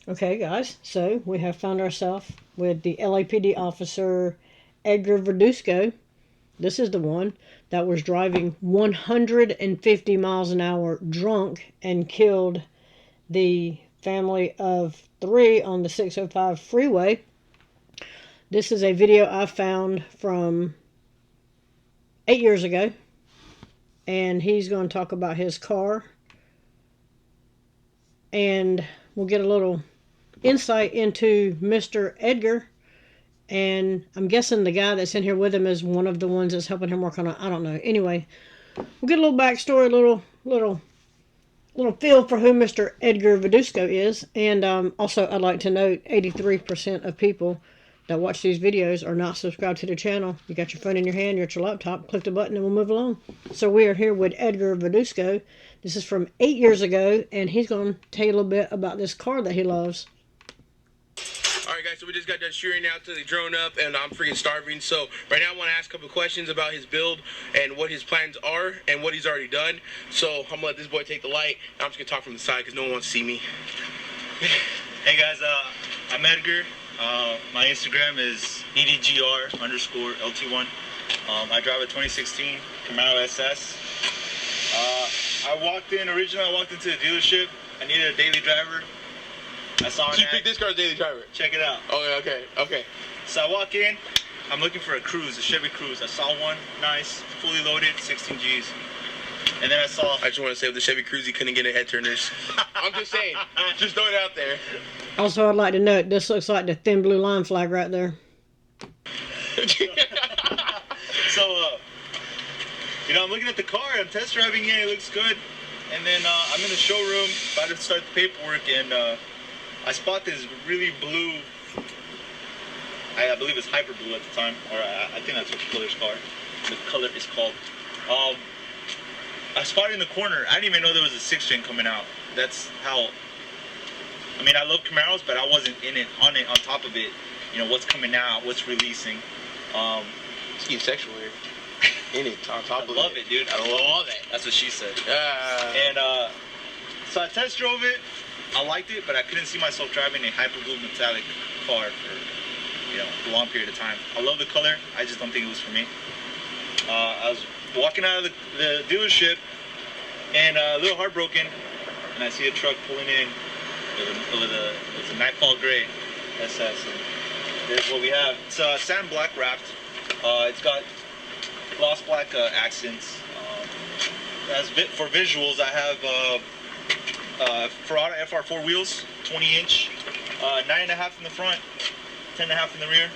Okay, guys, so we have found ourselves with the LAPD officer Edgar Verduzco. This is the one that was driving 150 miles an hour drunk and killed the family of 3 on the 605 freeway. This is a video I found from 8 years ago, and he's going to talk about his car, and we'll get a little insight into Mr. Edgar, and I'm guessing the guy that's in here with him is one of the ones that's helping him work on it. I don't know. Anyway, we'll get a little backstory, little feel for who Mr. Edgar Verduzco is, and also I'd like to note 83% of people that watch these videos are not subscribed to the channel. You got your phone in your hand, you're at your laptop, click the button and we'll move along. So we are here with Edgar Verduzco. This is from 8 years ago, and he's going to tell you a little bit about this car that he loves. Alright guys, so we just got done shooting out to the drone up, and I'm freaking starving. So right now I want to ask a couple questions about his build and what his plans are and what he's already done. So I'm going to let this boy take the light. I'm just going to talk from the side because no one wants to see me. Hey guys, I'm Edgar. My Instagram is EDGR_LT1. I drive a 2016 Camaro SS. Originally I walked into the dealership. I needed a daily driver. I saw So you picked this car as daily driver? Check it out. Oh, okay. So I walk in, I'm looking for a Cruze, a Chevy Cruze. I saw one, nice, fully loaded, 16 Gs. And then I just want to say with the Chevy Cruze, he couldn't get a head turners. I'm just saying, just throwing it out there. Also, I'd like to note, this looks like the thin blue line flag right there. I'm looking at the car, I'm test driving it, it looks good. And then I'm in the showroom, about to start the paperwork, and I spot this really blue, I believe it's hyper blue at the time, or I think that's what the color is called. I spotted in the corner. I didn't even know there was a 6-gen coming out. That's how, I love Camaros, but I wasn't on top of it. You know, what's coming out, what's releasing. It's getting sexual here. In it, on top of it. I love it, dude. I love it. That's what she said. And so I test drove it. I liked it, but I couldn't see myself driving a hyper blue metallic car for a long period of time. I love the color. I just don't think it was for me. I was walking out of the dealership and a little heartbroken, and I see a truck pulling in with a Nightfall Gray SS. And there's what we have. It's sand black wrapped. It's got gloss black accents. For visuals, I have Ferrara FR4 wheels, 20-inch, 9.5 in the front, 10.5 in the rear,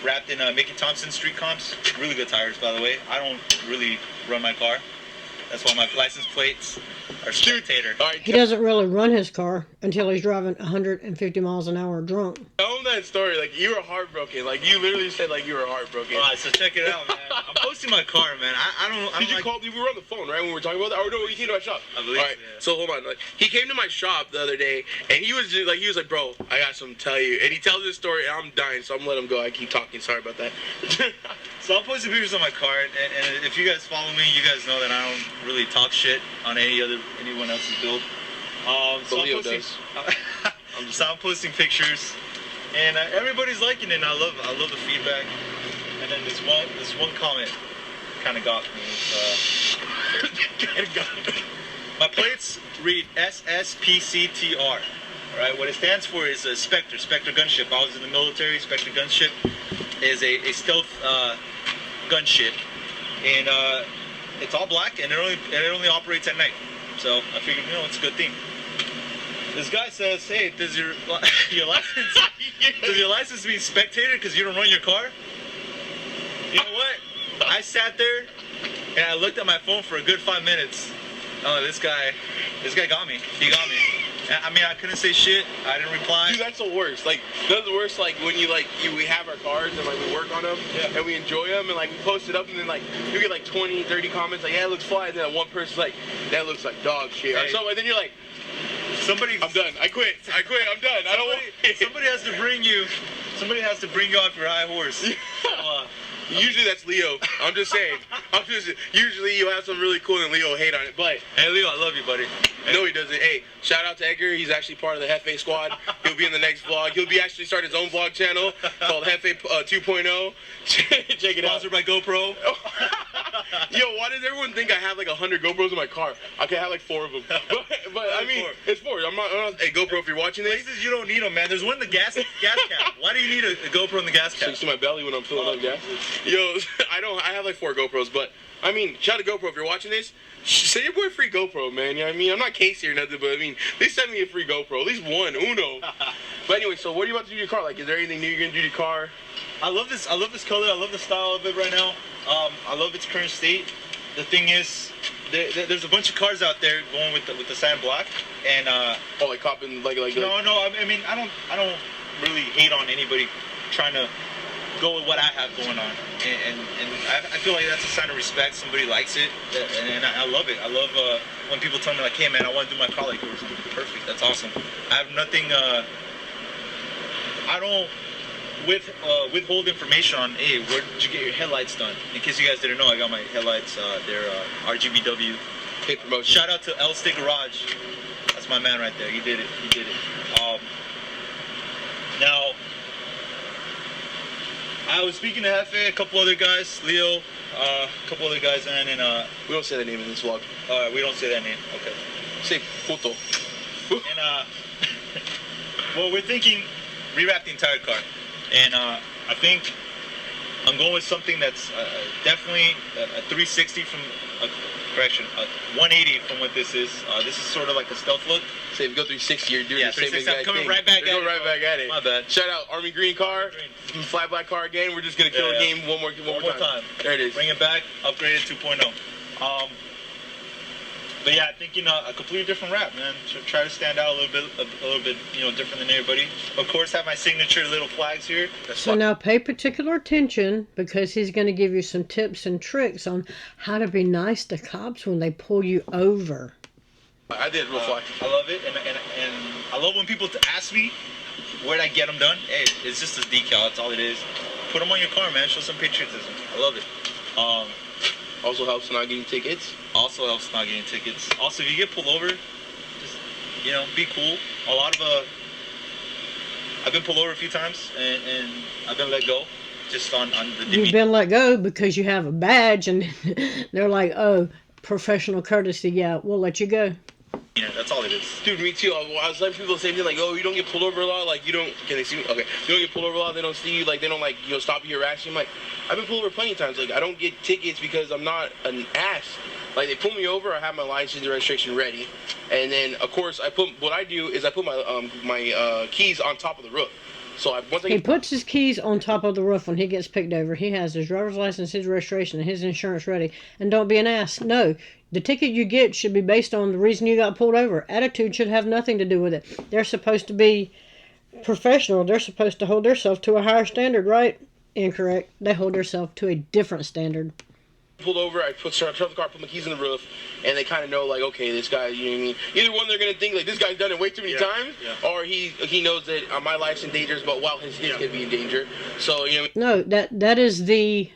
wrapped in Mickey Thompson street comps. Really good tires, by the way. I don't really run my car. That's why my license plates are spectator. He doesn't really run his car until he's driving 150 miles an hour drunk. Tell him that story. Like, you were heartbroken. Like, you literally said, like, you were heartbroken. Alright, so check it out, man. I'm posting my car, man. Did you call? We were on the phone, right, when we were talking about that? Or no, he came to my shop. I believe. Alright, so hold on. Like, he came to my shop the other day, and he was like, bro, I got something to tell you. And he tells this story, and I'm dying, so I'm gonna let him go. I keep talking. Sorry about that. So I'm posting pictures on my car, and if you guys follow me, you guys know that I don't really talk shit on anyone else's build. So I'm posting pictures, and everybody's liking it. And I love the feedback. And then this one comment kind of got me. My plates read SSPCTR. Alright, what it stands for is a Spectre gunship. I was in the military. Spectre gunship is a stealth gunship, and it's all black, and it only operates at night. So I figured, it's a good thing. This guy says, "Hey, does your license mean spectator because you don't run your car?" You know what? I sat there and I looked at my phone for a good 5 minutes. Oh, this guy got me. He got me. I couldn't say shit. I didn't reply. Dude, that's the worst. Like, that's the worst. Like, when we have our cars and we work on them, and we enjoy them, and we post it up, and then you get 20, 30 comments like, yeah, it looks fly, and then one person's like, that looks like dog shit, or something. And then you're like, I'm done. I quit. I'm done. I don't want it. Somebody has to bring you off your high horse. Usually that's Leo. I'm just saying. Usually you have something really cool and Leo will hate on it. But Hey, Leo, I love you, buddy. no, he doesn't. Hey, shout out to Edgar. He's actually part of the Hefe squad. He'll be in the next vlog. He'll be actually starting his own vlog channel called Hefe 2.0. Check it out. Sponsored by GoPro. Yo, why does everyone think I have like 100 GoPros in my car? I can have like 4 of them. But I mean, it's 4. I'm not. Hey, GoPro, if you're watching this. Places you don't need them, man. There's one in the gas cap. Why do you need a GoPro in the gas So cap? you see my belly when I'm filling up gas? Yo, I have like 4 GoPros, but I mean, shout out to GoPro if you're watching this. Send your boy a free GoPro, man. You know what I mean? I'm not Casey or nothing, but I mean, they send me a free GoPro. At least one, uno. But anyway, so what are you about to do to your car? Like, is there anything new you're gonna do to your car? I love this color. I love the style of it right now. I love its current state. The thing is, there's a bunch of cars out there going with the sand black, and Oh, like copping like no. I mean, I don't really hate on anybody trying to go with what I have going on, and I feel like that's a sign of respect. Somebody likes it, and I love it. I love when people tell me like, "Hey, man, I want to do my car like yours." Perfect. That's awesome. I have nothing. I don't withhold information on, hey, where did you get your headlights done? In case you guys didn't know, I got my headlights. They're RGBW. Hey, promotion. Shout out to L State Garage. That's my man right there. He did it. Now, I was speaking to Hefe, a couple other guys, Leo, a couple other guys, and We don't say that name in this vlog. we don't say that name. Okay. Say puto. And well, we're thinking rewrap the entire car, and I think I'm going with something that's definitely a 360 from a 180 from what this is. This is sort of like a stealth look. Say if you go 360, you're doing the same 360, I'm exact coming thing. right back You're at going it, right back at it. My bad. Shout out Army Green car, flat black car again. We're just gonna kill the game one more time. There it is. Bring it back, upgraded 2.0. But yeah, thinking a completely different wrap, man. Try to stand out a little bit, different than everybody. Of course, have my signature little flags here. So now pay particular attention, because he's going to give you some tips and tricks on how to be nice to cops when they pull you over. I did real fly. I love it, and I love when people ask me where'd I get them done. Hey, it's just a decal. That's all it is. Put them on your car, man. Show some patriotism. I love it. Also helps not getting tickets. Also helps not getting tickets. Also, if you get pulled over, just be cool. A lot of I've been pulled over a few times, and I've been let go, just on the. You've been let go because you have a badge, and they're like, "Oh, professional courtesy. Yeah, we'll let you go." Yeah, that's all it is. Dude, me too. I was letting people say like, oh, you don't get pulled over a lot. Like, you don't. Can they see me? Okay. You don't get pulled over a lot. They don't see you. Like, they don't stop you, harass you. I'm like, I've been pulled over plenty of times. Like, I don't get tickets because I'm not an ass. Like, they pull me over. I have my license and registration ready, and then of course I put my keys on top of the roof. So he puts his keys on top of the roof when he gets picked over. He has his driver's license, his registration, and his insurance ready. And don't be an ass. No, the ticket you get should be based on the reason you got pulled over. Attitude should have nothing to do with it. They're supposed to be professional. They're supposed to hold themselves to a higher standard, right? Incorrect. They hold themselves to a different standard. Pulled over, I shut the car, put my keys in the roof, and they kind of know, like, okay, this guy, you know what I mean? Either one, they're going to think, like, this guy's done it way too many times, or he knows that my life's in danger, but while his could be in danger. So, No, that is the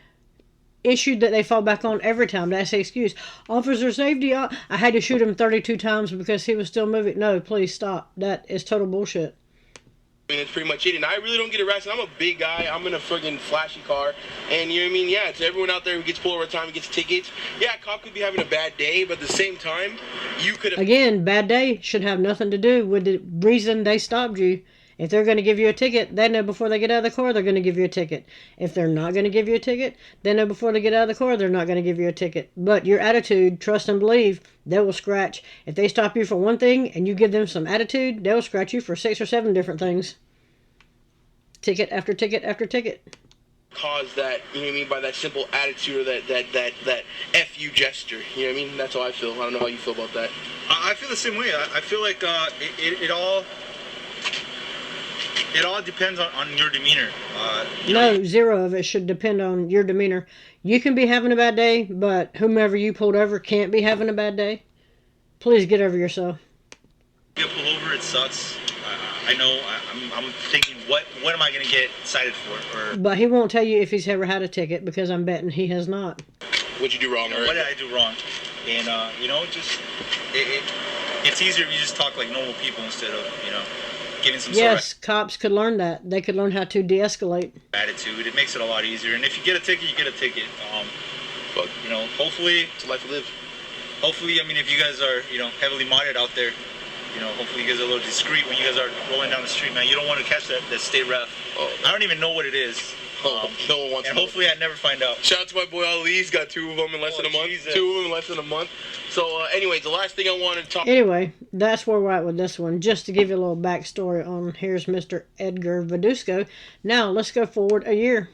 issue that they fall back on every time. That's the excuse. Officer safety, I had to shoot him 32 times because he was still moving. No, please stop. That is total bullshit. I mean, that's pretty much it. And I really don't get arrested. I'm a big guy. I'm in a friggin' flashy car. And you know what I mean? Yeah, it's everyone out there who gets pulled over time, gets tickets. Yeah, a cop could be having a bad day, but at the same time, you could have... Again, bad day should have nothing to do with the reason they stopped you. If they're going to give you a ticket, they know before they get out of the car they're going to give you a ticket. If they're not going to give you a ticket, they know before they get out of the car they're not going to give you a ticket. But your attitude, trust and believe, they will scratch. If they stop you for one thing and you give them some attitude, they'll scratch you for 6 or 7 different things. Ticket after ticket after ticket. Cause that, you know what I mean, by that simple attitude or that F you gesture. You know what I mean? That's how I feel. I don't know how you feel about that. I feel the same way. I feel like it all depends on your demeanor. No, zero of it should depend on your demeanor. You can be having a bad day, but whomever you pulled over can't be having a bad day. Please get over yourself. Get pulled over, it sucks. I know. I'm thinking, what am I gonna get cited for? But he won't tell you if he's ever had a ticket, because I'm betting he has not. What'd you do wrong? What did I do wrong? And just it's easier if you just talk like normal people instead of giving some Yes, cops could learn that. They could learn how to de-escalate. Attitude. It makes it a lot easier. And if you get a ticket, you get a ticket. But hopefully it's a life to live. Hopefully, if you guys are heavily modded out there, hopefully you guys are a little discreet when you guys are rolling down the street, man. You don't want to catch that state ref. Oh. I don't even know what it is. No one wants and to hopefully I'd never find out. Shout out to my boy Ali. He's got 2 of them in less than a month. Jesus. 2 of them in less than a month. So, anyways, the last thing I wanted to talk... Anyway, that's where we're at with this one. Just to give you a little backstory on, here's Mr. Edgar Verduzco. Now, let's go forward a year.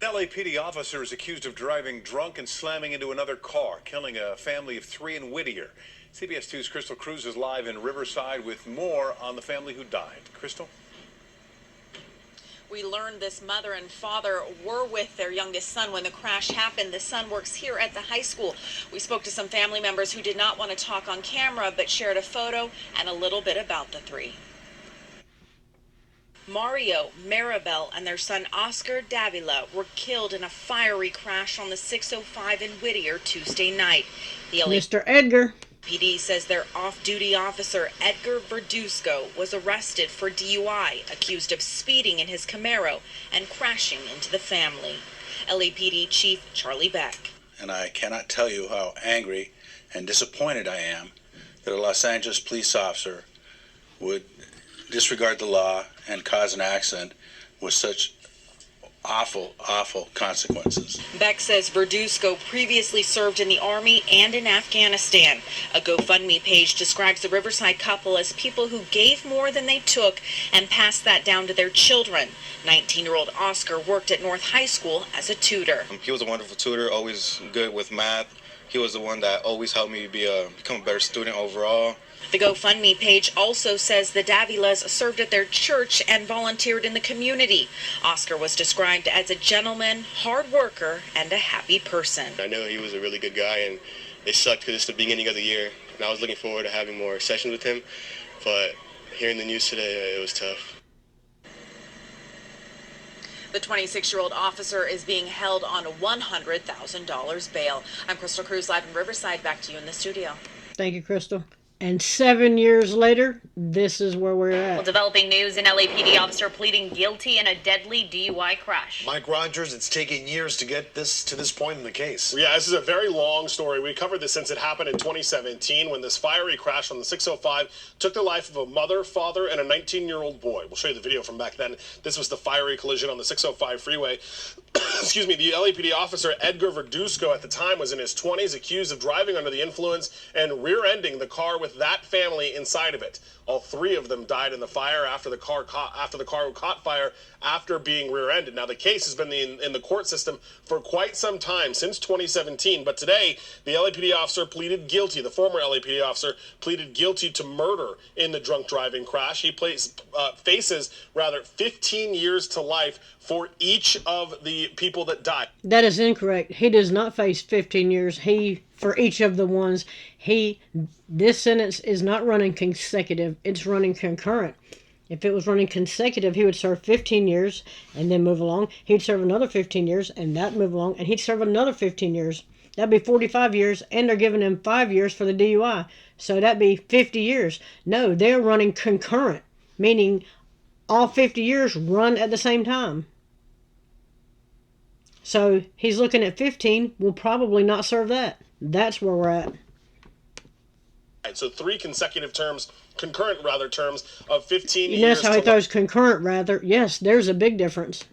An LAPD officer is accused of driving drunk and slamming into another car, killing a family of 3 in Whittier. CBS 2's Crystal Cruz is live in Riverside with more on the family who died. Crystal? We learned this mother and father were with their youngest son when the crash happened. The son works here at the high school. We spoke to some family members who did not want to talk on camera, but shared a photo and a little bit about the 3. Mario, Maribel, and their son Oscar Davila were killed in a fiery crash on the 605 in Whittier Tuesday night. The Mr. Edgar. PD says their off-duty officer, Edgar Verduzco, was arrested for DUI, accused of speeding in his Camaro and crashing into the family. LAPD Chief Charlie Beck. And I cannot tell you how angry and disappointed I am that a Los Angeles police officer would disregard the law and cause an accident with such awful consequences. Beck says Verduzco previously served in the Army and in Afghanistan. A GoFundMe page describes the Riverside couple as people who gave more than they took and passed that down to their children. 19-year-old Oscar worked at North High School as a tutor. He was a wonderful tutor, always good with math. He was the one that always helped me become a better student overall. The GoFundMe page also says the Davilas served at their church and volunteered in the community. Oscar was described as a gentleman, hard worker, and a happy person. I know he was a really good guy, and it sucked because it's the beginning of the year, and I was looking forward to having more sessions with him, but hearing the news today, it was tough. The 26-year-old officer is being held on a $100,000 bail. I'm Crystal Cruz, live in Riverside. Back to you in the studio. Thank you, Crystal. And 7 years later, this is where we're at. Well, developing news, an LAPD officer pleading guilty in a deadly DUI crash. Mike Rogers, it's taken years to get this to this point in the case. Yeah, this is a very long story. We covered this since it happened in 2017 when this fiery crash on the 605 took the life of a mother, father, and a 19-year-old boy. We'll show you the video from back then. This was the fiery collision on the 605 freeway. Excuse me, the LAPD officer, Edgar Verduzco, at the time was in his 20s, accused of driving under the influence and rear-ending the car with that family inside of it. All 3 of them died in the fire after the car caught fire after being rear-ended. Now, the case has been in the court system for quite some time, since 2017. But today, the LAPD officer pleaded guilty. The former LAPD officer pleaded guilty to murder in the drunk driving crash. He faces 15 years to life for each of the people that died. That is incorrect. He does not face 15 years. For each of the ones, this sentence is not running consecutive. It's running concurrent. If it was running consecutive, he would serve 15 years and then move along. He'd serve another 15 years and that move along, and he'd serve another 15 years. That'd be 45 years, and they're giving him 5 years for the DUI. So that'd be 50 years. No, they're running concurrent, meaning all 50 years run at the same time. So he's looking at 15, will probably not serve that. That's where we're at. So 3 consecutive terms, concurrent terms of 15 years. You notice how he throws concurrent Yes, there's a big difference.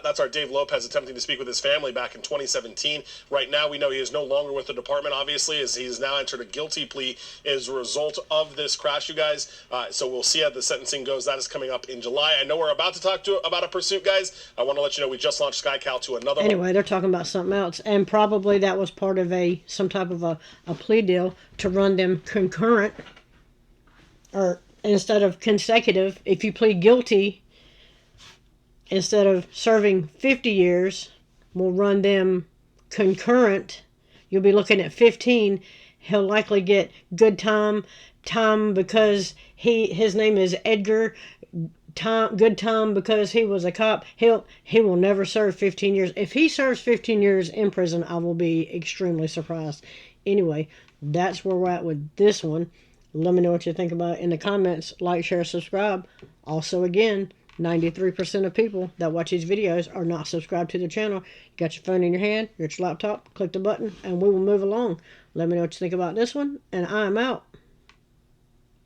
That's our Dave Lopez attempting to speak with his family back in 2017. Right now, we know he is no longer with the department, obviously, as he's now entered a guilty plea as a result of this crash, you guys. So we'll see how the sentencing goes. That is coming up in July. I know we're about to talk about a pursuit, guys. I want to let you know we just launched SkyCal to another one. Anyway, they're talking about something else, and probably that was part of some type of a plea deal to run them concurrent, or instead of consecutive. If you plead guilty, instead of serving 50 years, we'll run them concurrent. You'll be looking at 15. He'll likely get good time because his name is Edgar. Good time because he was a cop. He will never serve 15 years. If he serves 15 years in prison, I will be extremely surprised. Anyway, that's where we're at with this one. Let me know what you think about it in the comments. Like, share, subscribe. Also, again, 93% of people that watch these videos are not subscribed to the channel. You got your phone in your hand, you're at your laptop, click the button, and we will move along. Let me know what you think about this one, and I'm out.